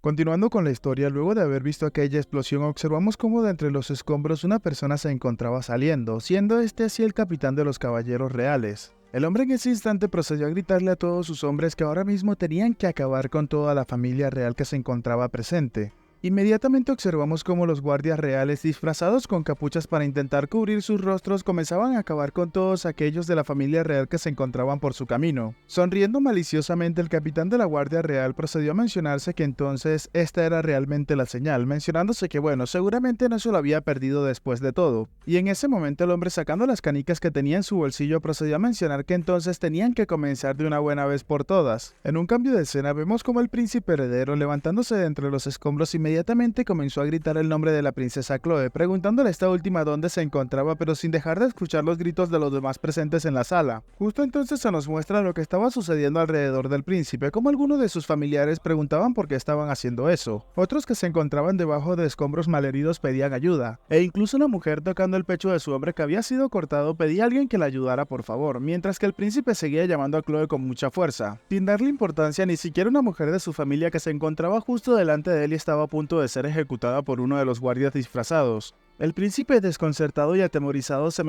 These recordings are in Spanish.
Continuando con la historia, luego de haber visto aquella explosión, observamos cómo de entre los escombros una persona se encontraba saliendo, siendo este así el capitán de los caballeros reales. El hombre en ese instante procedió a gritarle a todos sus hombres que ahora mismo tenían que acabar con toda la familia real que se encontraba presente. Inmediatamente observamos cómo los guardias reales, disfrazados con capuchas para intentar cubrir sus rostros, comenzaban a acabar con todos aquellos de la familia real que se encontraban por su camino. Sonriendo maliciosamente, el capitán de la guardia real procedió a mencionarse que entonces esta era realmente la señal, mencionándose que bueno, seguramente no se lo había perdido después de todo. Y en ese momento el hombre, sacando las canicas que tenía en su bolsillo, procedió a mencionar que entonces tenían que comenzar de una buena vez por todas. En un cambio de escena vemos como el príncipe heredero, levantándose de entre los escombros, inmediatamente comenzó a gritar el nombre de la princesa Chloe, preguntándole a esta última dónde se encontraba, pero sin dejar de escuchar los gritos de los demás presentes en la sala. Justo entonces se nos muestra lo que estaba sucediendo alrededor del príncipe, como algunos de sus familiares preguntaban por qué estaban haciendo eso. Otros que se encontraban debajo de escombros malheridos pedían ayuda, e incluso una mujer tocando el pecho de su hombre que había sido cortado pedía a alguien que la ayudara por favor, mientras que el príncipe seguía llamando a Chloe con mucha fuerza. Sin darle importancia, ni siquiera una mujer de su familia que se encontraba justo delante de él y estaba a punto de ser ejecutada por uno de los guardias disfrazados. El príncipe, desconcertado y atemorizado, se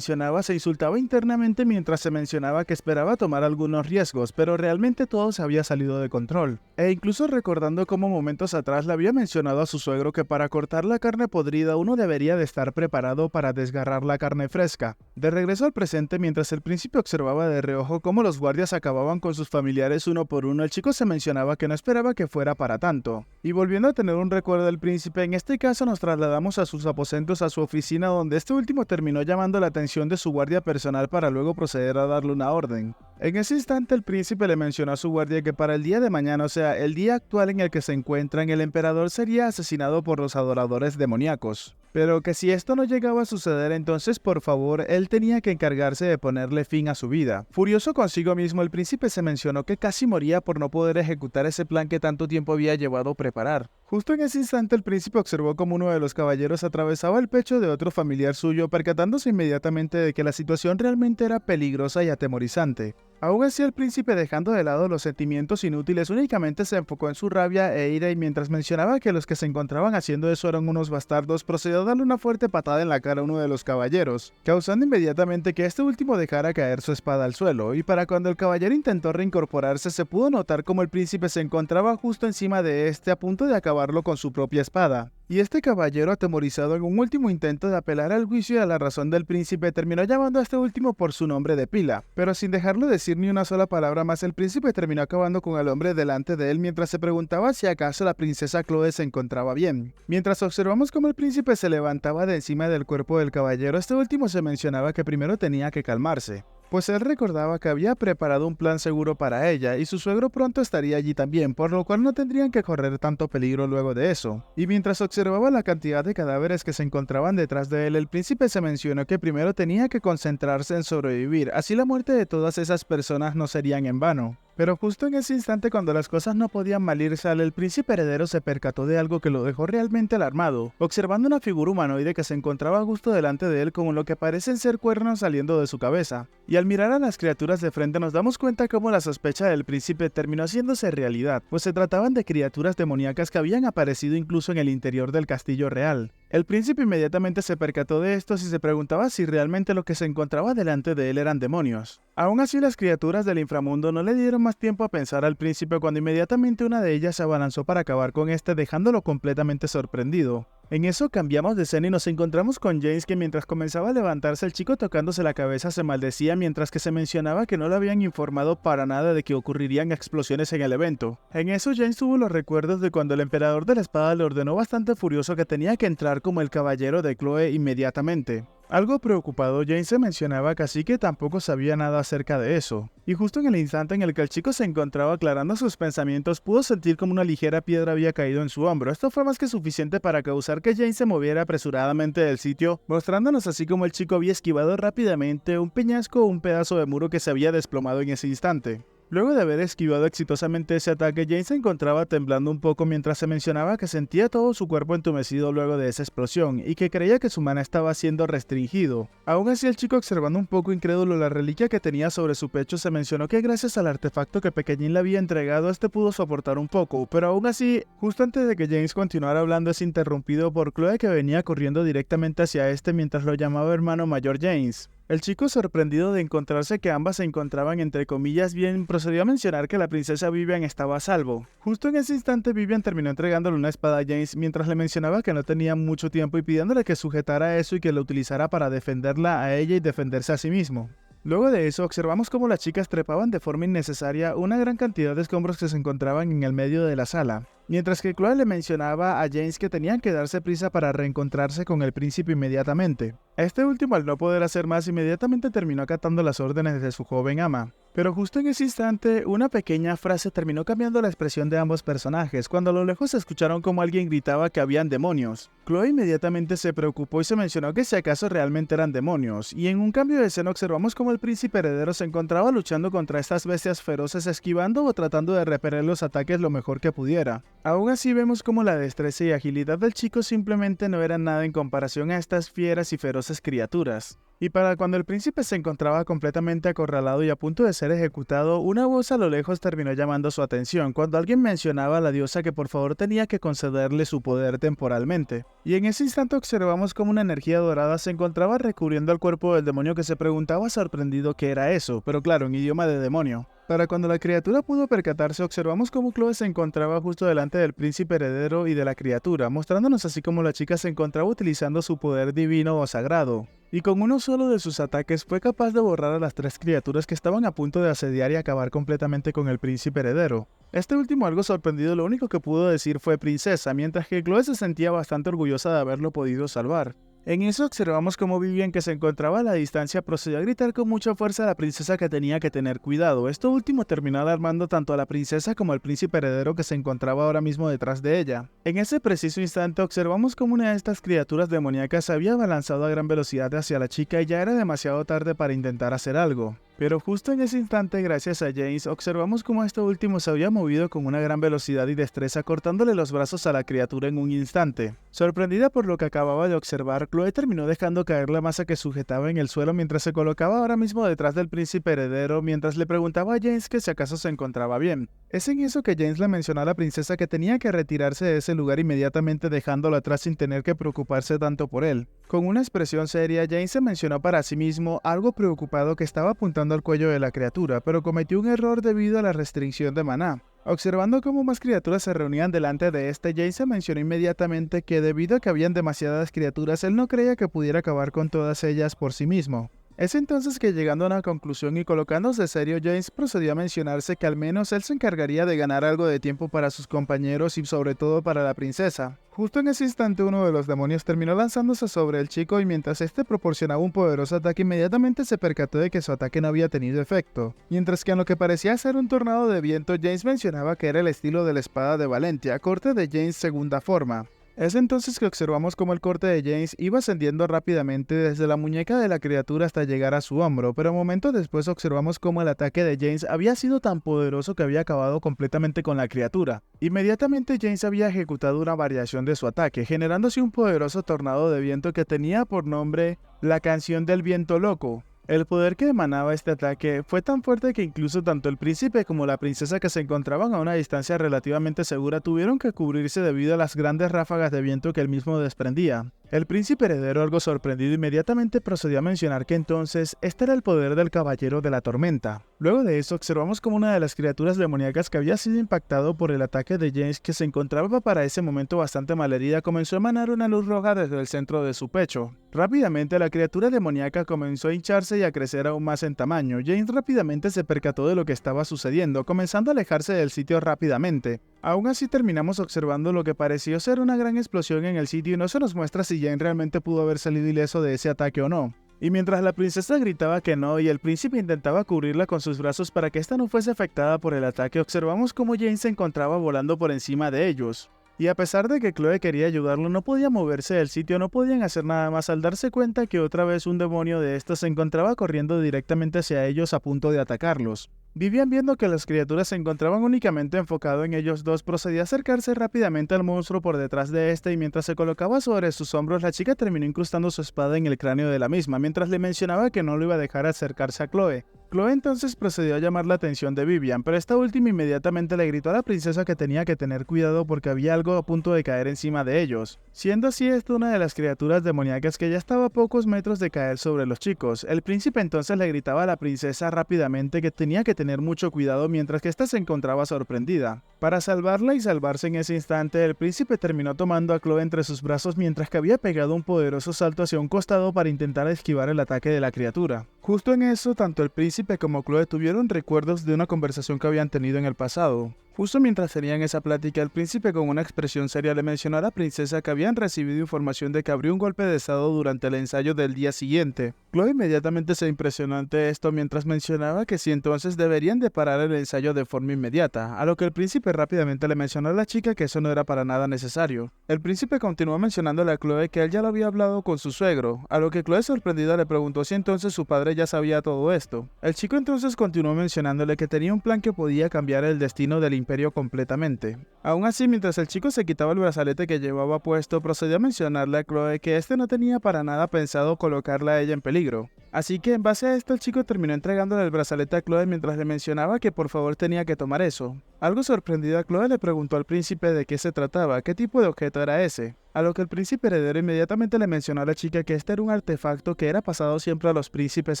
insultaba internamente mientras se mencionaba que esperaba tomar algunos riesgos, pero realmente todo se había salido de control. E incluso recordando cómo momentos atrás le había mencionado a su suegro que para cortar la carne podrida uno debería de estar preparado para desgarrar la carne fresca. De regreso al presente, mientras el príncipe observaba de reojo cómo los guardias acababan con sus familiares uno por uno, el chico se mencionaba que no esperaba que fuera para tanto. Y volviendo a tener un recuerdo del príncipe, en este caso nos trasladamos a sus aposentos, a su oficina, donde este último terminó llamando la atención de su guardia personal para luego proceder a darle una orden. En ese instante el príncipe le mencionó a su guardia que para el día de mañana, o sea, el día actual en el que se encuentran, el emperador sería asesinado por los adoradores demoníacos. Pero que si esto no llegaba a suceder, entonces por favor él tenía que encargarse de ponerle fin a su vida. Furioso consigo mismo, el príncipe se mencionó que casi moría por no poder ejecutar ese plan que tanto tiempo había llevado a preparar. Justo en ese instante el príncipe observó como uno de los caballeros atravesaba el pecho de otro familiar suyo, percatándose inmediatamente de que la situación realmente era peligrosa y atemorizante. Aún así, el príncipe, dejando de lado los sentimientos inútiles, únicamente se enfocó en su rabia e ira, y mientras mencionaba que los que se encontraban haciendo eso eran unos bastardos, procedió a darle una fuerte patada en la cara a uno de los caballeros, causando inmediatamente que este último dejara caer su espada al suelo, y para cuando el caballero intentó reincorporarse se pudo notar como el príncipe se encontraba justo encima de este a punto de acabarlo con su propia espada. Y este caballero, atemorizado en un último intento de apelar al juicio y a la razón del príncipe, terminó llamando a este último por su nombre de pila, pero sin dejarlo decir ni una sola palabra más, el príncipe terminó acabando con el hombre delante de él mientras se preguntaba si acaso la princesa Chloe se encontraba bien. Mientras observamos cómo el príncipe se levantaba de encima del cuerpo del caballero, este último se mencionaba que primero tenía que calmarse, pues él recordaba que había preparado un plan seguro para ella y su suegro pronto estaría allí también, por lo cual no tendrían que correr tanto peligro luego de eso. Y mientras observaba la cantidad de cadáveres que se encontraban detrás de él, el príncipe se mencionó que primero tenía que concentrarse en sobrevivir, así la muerte de todas esas personas no serían en vano. Pero justo en ese instante, cuando las cosas no podían mal irse, el príncipe heredero se percató de algo que lo dejó realmente alarmado, observando una figura humanoide que se encontraba justo delante de él con lo que parecen ser cuernos saliendo de su cabeza. Y al mirar a las criaturas de frente nos damos cuenta cómo la sospecha del príncipe terminó haciéndose realidad, pues se trataban de criaturas demoníacas que habían aparecido incluso en el interior del castillo real. El príncipe inmediatamente se percató de estos y se preguntaba si realmente lo que se encontraba delante de él eran demonios. Aún así, las criaturas del inframundo no le dieron más tiempo a pensar al príncipe cuando inmediatamente una de ellas se abalanzó para acabar con este, dejándolo completamente sorprendido. En eso cambiamos de escena y nos encontramos con James, que mientras comenzaba a levantarse, el chico tocándose la cabeza se maldecía mientras que se mencionaba que no le habían informado para nada de que ocurrirían explosiones en el evento. En eso James tuvo los recuerdos de cuando el emperador de la espada le ordenó bastante furioso que tenía que entrar como el caballero de Chloe inmediatamente. Algo preocupado, James se mencionaba que así que tampoco sabía nada acerca de eso. Y justo en el instante en el que el chico se encontraba aclarando sus pensamientos, pudo sentir como una ligera piedra había caído en su hombro. Esto fue más que suficiente para causar que James se moviera apresuradamente del sitio, mostrándonos así como el chico había esquivado rápidamente un peñasco o un pedazo de muro que se había desplomado en ese instante. Luego de haber esquivado exitosamente ese ataque, Jane se encontraba temblando un poco mientras se mencionaba que sentía todo su cuerpo entumecido luego de esa explosión y que creía que su mana estaba siendo restringido. Aún así, el chico, observando un poco incrédulo la reliquia que tenía sobre su pecho, se mencionó que gracias al artefacto que Pequeñín le había entregado, este pudo soportar un poco, pero aún así, justo antes de que James continuara hablando, es interrumpido por Chloe, que venía corriendo directamente hacia este mientras lo llamaba hermano mayor James. El chico, sorprendido de encontrarse que ambas se encontraban entre comillas bien, procedió a mencionar que la princesa Vivian estaba a salvo. Justo en ese instante, Vivian terminó entregándole una espada a James mientras le mencionaba que no tenía mucho tiempo y pidiéndole que sujetara eso y que lo utilizara para defenderla a ella y defenderse a sí mismo. Luego de eso, observamos cómo las chicas trepaban de forma innecesaria una gran cantidad de escombros que se encontraban en el medio de la sala, mientras que Chloe le mencionaba a James que tenían que darse prisa para reencontrarse con el príncipe inmediatamente. Este último, al no poder hacer más, inmediatamente terminó acatando las órdenes de su joven ama. Pero justo en ese instante, una pequeña frase terminó cambiando la expresión de ambos personajes, cuando a lo lejos escucharon como alguien gritaba que habían demonios. Chloe inmediatamente se preocupó y se mencionó que si acaso realmente eran demonios, y en un cambio de escena observamos como el príncipe heredero se encontraba luchando contra estas bestias feroces, esquivando o tratando de repeler los ataques lo mejor que pudiera. Aún así, vemos como la destreza y agilidad del chico simplemente no eran nada en comparación a estas fieras y feroces criaturas. Y para cuando el príncipe se encontraba completamente acorralado y a punto de ser ejecutado, una voz a lo lejos terminó llamando su atención cuando alguien mencionaba a la diosa que por favor tenía que concederle su poder temporalmente. Y en ese instante observamos como una energía dorada se encontraba recubriendo al cuerpo del demonio, que se preguntaba sorprendido qué era eso, pero claro, en idioma de demonio. Para cuando la criatura pudo percatarse, observamos cómo Chloe se encontraba justo delante del príncipe heredero y de la criatura, mostrándonos así como la chica se encontraba utilizando su poder divino o sagrado. Y con uno solo de sus ataques fue capaz de borrar a las tres criaturas que estaban a punto de asediar y acabar completamente con el príncipe heredero. Este último, algo sorprendido, lo único que pudo decir fue princesa, mientras que Chloe se sentía bastante orgullosa de haberlo podido salvar. En eso observamos como Vivian, que se encontraba a la distancia, procedió a gritar con mucha fuerza a la princesa que tenía que tener cuidado. Esto último terminó alarmando tanto a la princesa como al príncipe heredero, que se encontraba ahora mismo detrás de ella. En ese preciso instante observamos como una de estas criaturas demoníacas se había abalanzado a gran velocidad hacia la chica y ya era demasiado tarde para intentar hacer algo. Pero justo en ese instante, gracias a James, observamos cómo este último se había movido con una gran velocidad y destreza, cortándole los brazos a la criatura en un instante. Sorprendida por lo que acababa de observar, Chloe terminó dejando caer la masa que sujetaba en el suelo mientras se colocaba ahora mismo detrás del príncipe heredero, mientras le preguntaba a James que si acaso se encontraba bien. Es en eso que James le mencionó a la princesa que tenía que retirarse de ese lugar inmediatamente, dejándolo atrás sin tener que preocuparse tanto por él. Con una expresión seria, James se mencionó para sí mismo, algo preocupado, que estaba apuntando al cuello de la criatura, pero cometió un error debido a la restricción de maná. Observando cómo más criaturas se reunían delante de este, James se mencionó inmediatamente que debido a que habían demasiadas criaturas, él no creía que pudiera acabar con todas ellas por sí mismo. Es entonces que, llegando a una conclusión y colocándose serio, James procedió a mencionarse que al menos él se encargaría de ganar algo de tiempo para sus compañeros y sobre todo para la princesa. Justo en ese instante, uno de los demonios terminó lanzándose sobre el chico y mientras este proporcionaba un poderoso ataque, inmediatamente se percató de que su ataque no había tenido efecto. Mientras que en lo que parecía ser un tornado de viento, James mencionaba que era el estilo de la espada de Valentia, corte de James segunda forma. Es entonces que observamos cómo el corte de James iba ascendiendo rápidamente desde la muñeca de la criatura hasta llegar a su hombro, pero momentos después observamos cómo el ataque de James había sido tan poderoso que había acabado completamente con la criatura. Inmediatamente James había ejecutado una variación de su ataque, generándose un poderoso tornado de viento que tenía por nombre la canción del viento loco. El poder que emanaba este ataque fue tan fuerte que incluso tanto el príncipe como la princesa, que se encontraban a una distancia relativamente segura, tuvieron que cubrirse debido a las grandes ráfagas de viento que él mismo desprendía. El príncipe heredero, algo sorprendido, inmediatamente procedió a mencionar que entonces este era el poder del caballero de la tormenta. Luego de eso observamos como una de las criaturas demoníacas que había sido impactado por el ataque de James, que se encontraba para ese momento bastante malherida, comenzó a emanar una luz roja desde el centro de su pecho. Rápidamente la criatura demoníaca comenzó a hincharse y a crecer aún más en tamaño. James rápidamente se percató de lo que estaba sucediendo, comenzando a alejarse del sitio rápidamente. Aún así terminamos observando lo que pareció ser una gran explosión en el sitio y no se nos muestra si James realmente pudo haber salido ileso de ese ataque o no. Y mientras la princesa gritaba que no y el príncipe intentaba cubrirla con sus brazos para que ésta no fuese afectada por el ataque, observamos cómo James se encontraba volando por encima de ellos. Y a pesar de que Chloe quería ayudarlo, no podía moverse del sitio, no podían hacer nada más al darse cuenta que otra vez un demonio de estos se encontraba corriendo directamente hacia ellos a punto de atacarlos. Vivian, viendo que las criaturas se encontraban únicamente enfocado en ellos dos, procedió a acercarse rápidamente al monstruo por detrás de este y mientras se colocaba sobre sus hombros, la chica terminó incrustando su espada en el cráneo de la misma, mientras le mencionaba que no lo iba a dejar acercarse a Chloe. Chloe entonces procedió a llamar la atención de Vivian, pero esta última inmediatamente le gritó a la princesa que tenía que tener cuidado porque había algo a punto de caer encima de ellos. Siendo así esta una de las criaturas demoníacas que ya estaba a pocos metros de caer sobre los chicos. El príncipe entonces le gritaba a la princesa rápidamente que tenía que tener mucho cuidado mientras que ésta se encontraba sorprendida. Para salvarla y salvarse en ese instante, el príncipe terminó tomando a Chloe entre sus brazos mientras que había pegado un poderoso salto hacia un costado para intentar esquivar el ataque de la criatura. Justo en eso, tanto el príncipe como Chloe tuvieron recuerdos de una conversación que habían tenido en el pasado. Justo mientras tenían esa plática, el príncipe con una expresión seria le mencionó a la princesa que habían recibido información de que habría un golpe de estado durante el ensayo del día siguiente. Chloe inmediatamente se impresionó ante esto mientras mencionaba que si entonces deberían de parar el ensayo de forma inmediata, a lo que el príncipe rápidamente le mencionó a la chica que eso no era para nada necesario. El príncipe continuó mencionándole a Chloe que él ya lo había hablado con su suegro, a lo que Chloe sorprendida le preguntó si entonces su padre ya sabía todo esto. El chico entonces continuó mencionándole que tenía un plan que podía cambiar el destino del imperio completamente. Aún así, mientras el chico se quitaba el brazalete que llevaba puesto, procedió a mencionarle a Chloe que este no tenía para nada pensado colocarla a ella en peligro. Así que en base a esto el chico terminó entregándole el brazalete a Chloe mientras le mencionaba que por favor tenía que tomar eso. Algo sorprendida, Chloe le preguntó al príncipe de qué se trataba, qué tipo de objeto era ese. A lo que el príncipe heredero inmediatamente le mencionó a la chica que este era un artefacto que era pasado siempre a los príncipes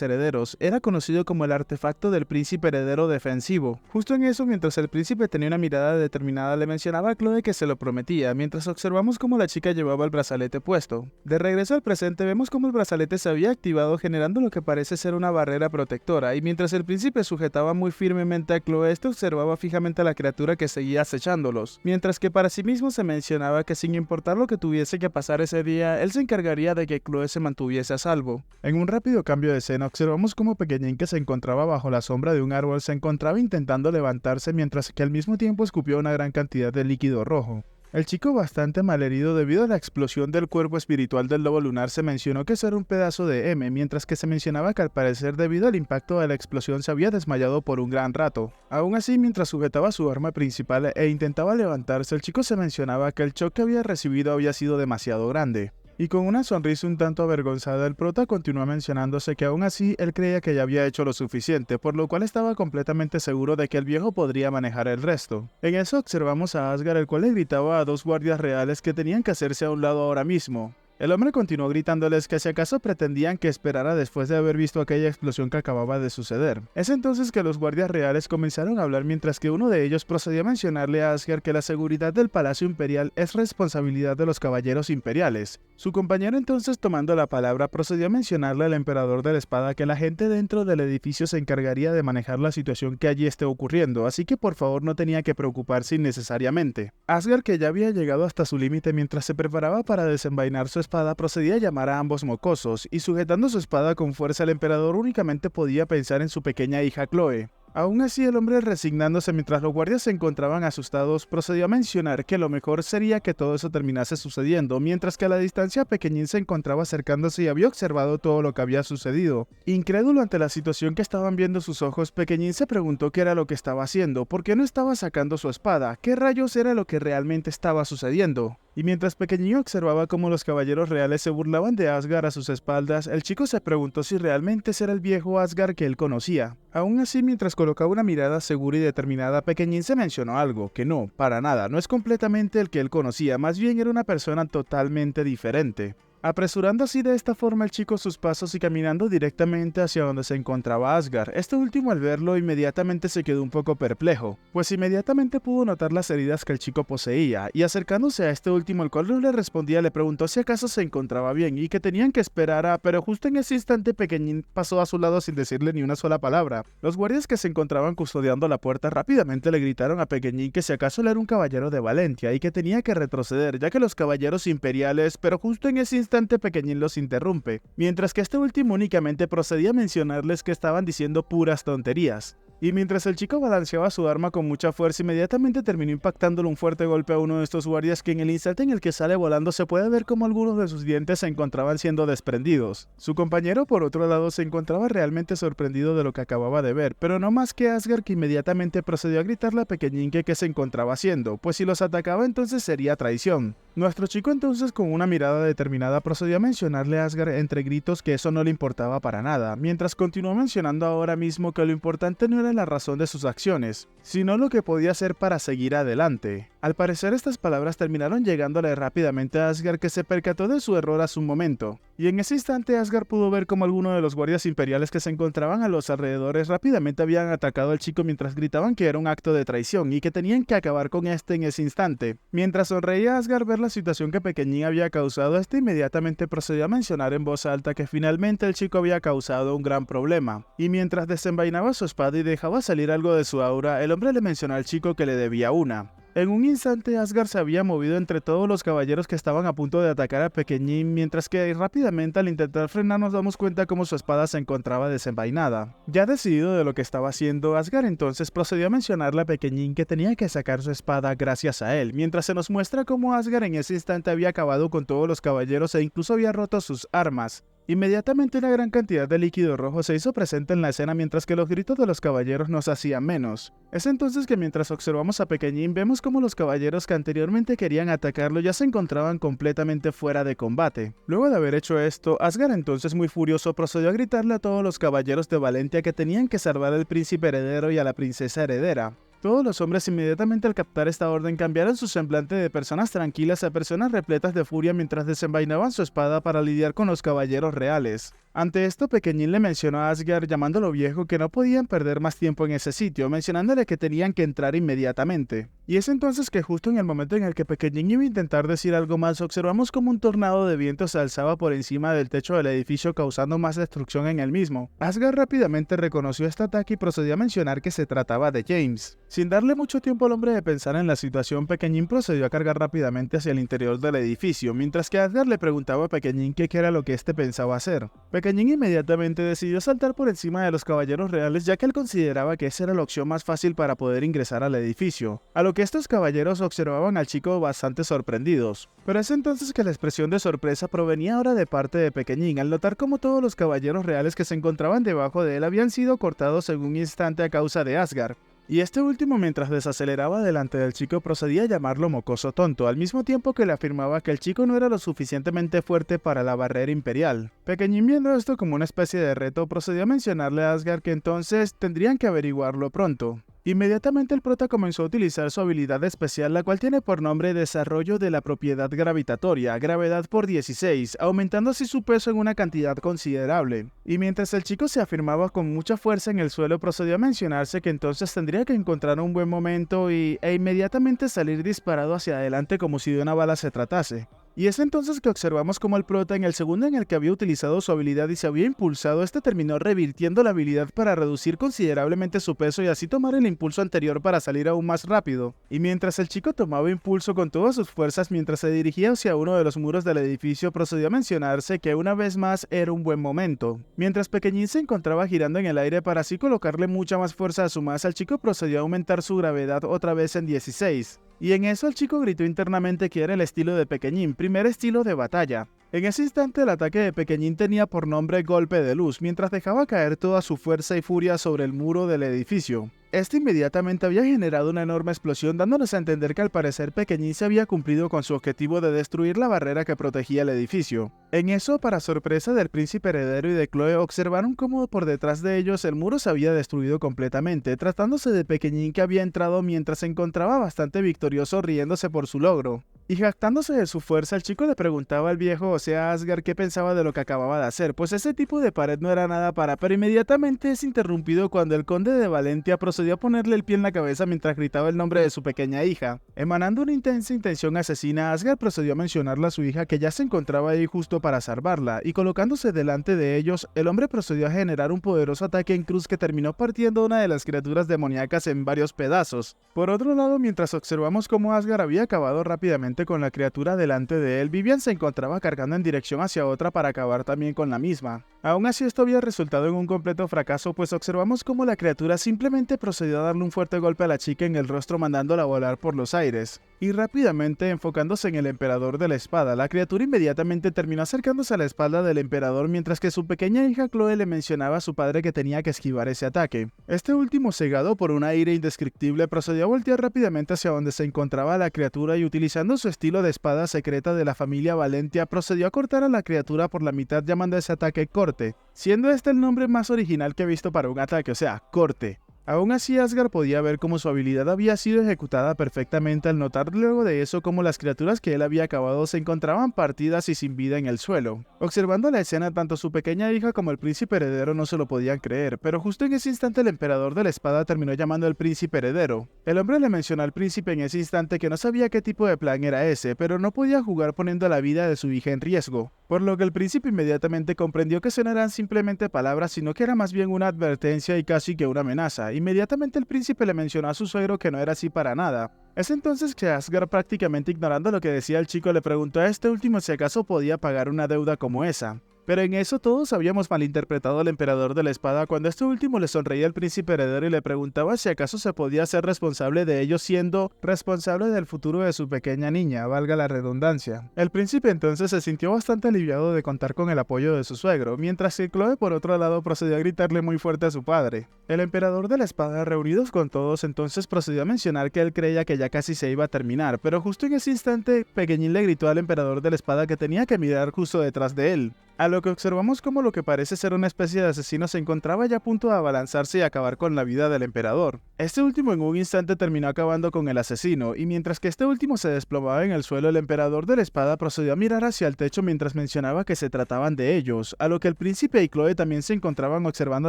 herederos. Era conocido como el artefacto del príncipe heredero defensivo. Justo en eso, mientras el príncipe tenía una mirada determinada, le mencionaba a Chloe que se lo prometía, mientras observamos cómo la chica llevaba el brazalete puesto. De regreso al presente, vemos cómo el brazalete se había activado generando lo que parece ser una barrera protectora, y mientras el príncipe sujetaba muy firmemente a Chloe, este observaba fijamente a la criatura que seguía acechándolos, mientras que para sí mismo se mencionaba que sin importar lo que tuviese que pasar ese día, él se encargaría de que Chloe se mantuviese a salvo. En un rápido cambio de escena, observamos cómo Pequeñín, que se encontraba bajo la sombra de un árbol, se encontraba intentando levantarse mientras que al mismo tiempo escupió una gran cantidad de líquido rojo. El chico, bastante malherido debido a la explosión del cuerpo espiritual del lobo lunar, se mencionó que eso era un pedazo de M, mientras que se mencionaba que al parecer debido al impacto de la explosión se había desmayado por un gran rato. Aún así, mientras sujetaba su arma principal e intentaba levantarse, el chico se mencionaba que el shock que había recibido había sido demasiado grande. Y con una sonrisa un tanto avergonzada, el prota continuó mencionándose que aún así él creía que ya había hecho lo suficiente, por lo cual estaba completamente seguro de que el viejo podría manejar el resto. En eso observamos a Asgard, el cual le gritaba a dos guardias reales que tenían que hacerse a un lado ahora mismo. El hombre continuó gritándoles que si acaso pretendían que esperara después de haber visto aquella explosión que acababa de suceder. Es entonces que los guardias reales comenzaron a hablar mientras que uno de ellos procedió a mencionarle a Asgard que la seguridad del Palacio Imperial es responsabilidad de los caballeros imperiales. Su compañero entonces, tomando la palabra, procedió a mencionarle al emperador de la espada que la gente dentro del edificio se encargaría de manejar la situación que allí esté ocurriendo, así que por favor no tenía que preocuparse innecesariamente. Asgard, que ya había llegado hasta su límite mientras se preparaba para desenvainar su espada, procedía a llamar a ambos mocosos, y sujetando su espada con fuerza el emperador únicamente podía pensar en su pequeña hija Chloe. Aún así, el hombre, resignándose mientras los guardias se encontraban asustados, procedió a mencionar que lo mejor sería que todo eso terminase sucediendo, mientras que a la distancia Pequeñín se encontraba acercándose y había observado todo lo que había sucedido. Incrédulo ante la situación que estaban viendo sus ojos, Pequeñín se preguntó qué era lo que estaba haciendo, por qué no estaba sacando su espada, qué rayos era lo que realmente estaba sucediendo. Y mientras Pequeñín observaba cómo los caballeros reales se burlaban de Asgard a sus espaldas, el chico se preguntó si realmente ese era el viejo Asgard que él conocía. Aún así, mientras colocaba una mirada segura y determinada, Pequeñín se mencionó algo, que no, para nada, no es completamente el que él conocía, más bien era una persona totalmente diferente. Apresurando así de esta forma el chico sus pasos y caminando directamente hacia donde se encontraba Asgard. Este último, al verlo, inmediatamente se quedó un poco perplejo, pues inmediatamente pudo notar las heridas que el chico poseía, y acercándose a este último, el cual no le respondía, le preguntó si acaso se encontraba bien y que tenían que esperar pero justo en ese instante Pequeñín pasó a su lado sin decirle ni una sola palabra. Los guardias que se encontraban custodiando la puerta rápidamente le gritaron a Pequeñín que si acaso él era un caballero de Valentia y que tenía que retroceder, ya que los caballeros imperiales, pero justo en ese instante Pequeñín los interrumpe, mientras que este último únicamente procedía a mencionarles que estaban diciendo puras tonterías. Y mientras el chico balanceaba su arma con mucha fuerza, inmediatamente terminó impactándole un fuerte golpe a uno de estos guardias que en el instante en el que sale volando se puede ver como algunos de sus dientes se encontraban siendo desprendidos. Su compañero por otro lado se encontraba realmente sorprendido de lo que acababa de ver, pero no más que Asgard, que inmediatamente procedió a gritarle a Pequeñín que qué se encontraba haciendo, pues si los atacaba entonces sería traición. Nuestro chico entonces con una mirada determinada procedió a mencionarle a Asgard entre gritos que eso no le importaba para nada, mientras continuó mencionando ahora mismo que lo importante no era la razón de sus acciones, sino lo que podía hacer para seguir adelante. Al parecer estas palabras terminaron llegándole rápidamente a Asgard, que se percató de su error a su momento, y en ese instante Asgard pudo ver como algunos de los guardias imperiales que se encontraban a los alrededores rápidamente habían atacado al chico mientras gritaban que era un acto de traición y que tenían que acabar con este en ese instante. Mientras sonreía Asgard ver la situación que Pequeñín había causado, este inmediatamente procedió a mencionar en voz alta que finalmente el chico había causado un gran problema, y mientras desenvainaba su espada y dejaba salir algo de su aura, el hombre le mencionó al chico que le debía una. En un instante Asgard se había movido entre todos los caballeros que estaban a punto de atacar a Pequeñín, mientras que rápidamente al intentar frenar nos damos cuenta cómo su espada se encontraba desenvainada. Ya decidido de lo que estaba haciendo, Asgard entonces procedió a mencionarle a Pequeñín que tenía que sacar su espada gracias a él, mientras se nos muestra cómo Asgard en ese instante había acabado con todos los caballeros e incluso había roto sus armas. Inmediatamente una gran cantidad de líquido rojo se hizo presente en la escena mientras que los gritos de los caballeros nos hacían menos. Es entonces que mientras observamos a Pequeñín vemos como los caballeros que anteriormente querían atacarlo ya se encontraban completamente fuera de combate. Luego de haber hecho esto, Asgard entonces muy furioso procedió a gritarle a todos los caballeros de Valentia que tenían que salvar al príncipe heredero y a la princesa heredera. Todos los hombres inmediatamente al captar esta orden cambiaron su semblante de personas tranquilas a personas repletas de furia mientras desenvainaban su espada para lidiar con los caballeros reales. Ante esto, Pequeñín le mencionó a Asgard llamándolo viejo que no podían perder más tiempo en ese sitio, mencionándole que tenían que entrar inmediatamente. Y es entonces que justo en el momento en el que Pequeñín iba a intentar decir algo más, observamos como un tornado de viento se alzaba por encima del techo del edificio causando más destrucción en el mismo. Asgard rápidamente reconoció este ataque y procedió a mencionar que se trataba de James. Sin darle mucho tiempo al hombre de pensar en la situación, Pequeñín procedió a cargar rápidamente hacia el interior del edificio, mientras que Asgard le preguntaba a Pequeñín qué era lo que este pensaba hacer. Pequeñín inmediatamente decidió saltar por encima de los caballeros reales ya que él consideraba que esa era la opción más fácil para poder ingresar al edificio, a lo que estos caballeros observaban al chico bastante sorprendidos. Pero es entonces que la expresión de sorpresa provenía ahora de parte de Pequeñín al notar cómo todos los caballeros reales que se encontraban debajo de él habían sido cortados en un instante a causa de Asgard. Y este último, mientras desaceleraba delante del chico, procedía a llamarlo mocoso tonto, al mismo tiempo que le afirmaba que el chico no era lo suficientemente fuerte para la barrera imperial. Pequeñín, viendo esto como una especie de reto, procedió a mencionarle a Asgard que entonces tendrían que averiguarlo pronto. Inmediatamente el prota comenzó a utilizar su habilidad especial, la cual tiene por nombre Desarrollo de la Propiedad Gravitatoria, gravedad por 16, aumentando así su peso en una cantidad considerable. Y mientras el chico se afirmaba con mucha fuerza en el suelo, procedió a mencionarse que entonces tendría que encontrar un buen momento e inmediatamente salir disparado hacia adelante como si de una bala se tratase. Y es entonces que observamos como el prota, en el segundo en el que había utilizado su habilidad y se había impulsado, este terminó revirtiendo la habilidad para reducir considerablemente su peso y así tomar el impulso anterior para salir aún más rápido. Y mientras el chico tomaba impulso con todas sus fuerzas mientras se dirigía hacia uno de los muros del edificio, procedió a mencionarse que una vez más era un buen momento. Mientras Pequeñín se encontraba girando en el aire para así colocarle mucha más fuerza a su masa, el chico procedió a aumentar su gravedad otra vez en 16. Y en eso el chico gritó internamente que era el estilo de Pequeñín, primer estilo de batalla. En ese instante el ataque de Pequeñín tenía por nombre Golpe de Luz, mientras dejaba caer toda su fuerza y furia sobre el muro del edificio. Este inmediatamente había generado una enorme explosión, dándonos a entender que al parecer Pequeñín se había cumplido con su objetivo de destruir la barrera que protegía el edificio. En eso, para sorpresa del príncipe heredero y de Chloe, observaron cómo por detrás de ellos el muro se había destruido completamente, tratándose de Pequeñín que había entrado mientras se encontraba bastante victorioso riéndose por su logro. Y jactándose de su fuerza, el chico le preguntaba al viejo, o sea Asgard, qué pensaba de lo que acababa de hacer, pues ese tipo de pared no era nada pero inmediatamente es interrumpido cuando el conde de Valentia procedió a ponerle el pie en la cabeza mientras gritaba el nombre de su pequeña hija. Emanando una intensa intención asesina, Asgard procedió a mencionarle a su hija que ya se encontraba ahí justo para salvarla, y colocándose delante de ellos, el hombre procedió a generar un poderoso ataque en cruz que terminó partiendo una de las criaturas demoníacas en varios pedazos. Por otro lado, mientras observamos cómo Asgard había acabado rápidamente muerte con la criatura delante de él, Vivian se encontraba cargando en dirección hacia otra para acabar también con la misma. Aún así, esto había resultado en un completo fracaso, pues observamos cómo la criatura simplemente procedió a darle un fuerte golpe a la chica en el rostro, mandándola a volar por los aires. Y rápidamente, enfocándose en el emperador de la espada, la criatura inmediatamente terminó acercándose a la espalda del emperador, mientras que su pequeña hija Chloe le mencionaba a su padre que tenía que esquivar ese ataque. Este último, cegado por una ira indescriptible, procedió a voltear rápidamente hacia donde se encontraba la criatura y, utilizando su estilo de espada secreta de la familia Valentia, procedió a cortar a la criatura por la mitad, llamando a ese ataque corte, siendo este el nombre más original que he visto para un ataque, o sea, corte. Aún así, Asgard podía ver cómo su habilidad había sido ejecutada perfectamente al notar luego de eso cómo las criaturas que él había acabado se encontraban partidas y sin vida en el suelo. Observando la escena, tanto su pequeña hija como el príncipe heredero no se lo podían creer, pero justo en ese instante el emperador de la espada terminó llamando al príncipe heredero. El hombre le mencionó al príncipe en ese instante que no sabía qué tipo de plan era ese, pero no podía jugar poniendo la vida de su hija en riesgo, por lo que el príncipe inmediatamente comprendió que eso no eran simplemente palabras, sino que era más bien una advertencia y casi que una amenaza. Inmediatamente el príncipe le mencionó a su suegro que no era así para nada. Es entonces que Asgard, prácticamente ignorando lo que decía el chico, le preguntó a este último si acaso podía pagar una deuda como esa. Pero en eso todos habíamos malinterpretado al emperador de la espada cuando este último le sonreía al príncipe heredero y le preguntaba si acaso se podía ser responsable de ello, siendo responsable del futuro de su pequeña niña, valga la redundancia. El príncipe entonces se sintió bastante aliviado de contar con el apoyo de su suegro, mientras que Chloe por otro lado procedió a gritarle muy fuerte a su padre. El emperador de la espada, reunidos con todos, entonces procedió a mencionar que él creía que ya casi se iba a terminar, pero justo en ese instante Pequeñín le gritó al emperador de la espada que tenía que mirar justo detrás de él. A lo que observamos como lo que parece ser una especie de asesino se encontraba ya a punto de abalanzarse y acabar con la vida del emperador. Este último en un instante terminó acabando con el asesino, y mientras que este último se desplomaba en el suelo, el emperador de la espada procedió a mirar hacia el techo mientras mencionaba que se trataban de ellos, a lo que el príncipe y Chloe también se encontraban observando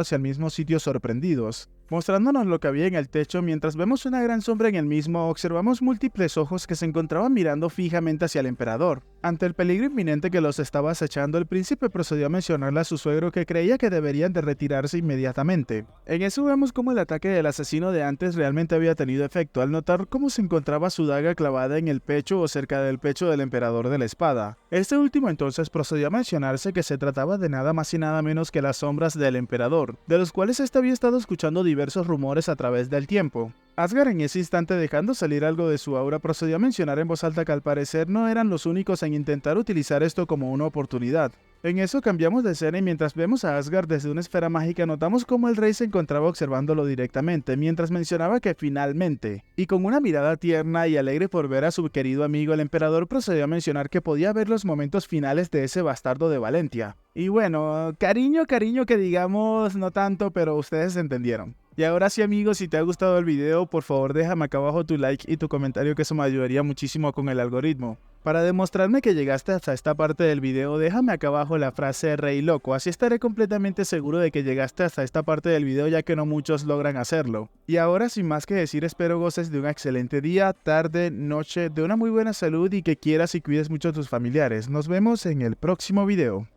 hacia el mismo sitio sorprendidos. Mostrándonos lo que había en el techo, mientras vemos una gran sombra en el mismo, observamos múltiples ojos que se encontraban mirando fijamente hacia el emperador. Ante el peligro inminente que los estaba acechando, el príncipe procedió a mencionarle a su suegro que creía que deberían de retirarse inmediatamente. En eso vemos cómo el ataque del asesino de antes realmente había tenido efecto, al notar cómo se encontraba su daga clavada en el pecho o cerca del pecho del emperador de la espada. Este último entonces procedió a mencionarse que se trataba de nada más y nada menos que las sombras del emperador, de los cuales éste había estado escuchando diversos rumores a través del tiempo. Asgard en ese instante, dejando salir algo de su aura, procedió a mencionar en voz alta que al parecer no eran los únicos en intentar utilizar esto como una oportunidad. En eso cambiamos de escena y mientras vemos a Asgard desde una esfera mágica notamos cómo el rey se encontraba observándolo directamente mientras mencionaba que finalmente, y con una mirada tierna y alegre por ver a su querido amigo, el emperador procedió a mencionar que podía ver los momentos finales de ese bastardo de Valentia. Y bueno, cariño que digamos no tanto, pero ustedes entendieron. Y ahora sí amigos, si te ha gustado el video, por favor déjame acá abajo tu like y tu comentario, que eso me ayudaría muchísimo con el algoritmo. Para demostrarme que llegaste hasta esta parte del video, déjame acá abajo la frase Rey Loco, así estaré completamente seguro de que llegaste hasta esta parte del video, ya que no muchos logran hacerlo. Y ahora sin más que decir, espero goces de un excelente día, tarde, noche, de una muy buena salud y que quieras y cuides mucho a tus familiares. Nos vemos en el próximo video.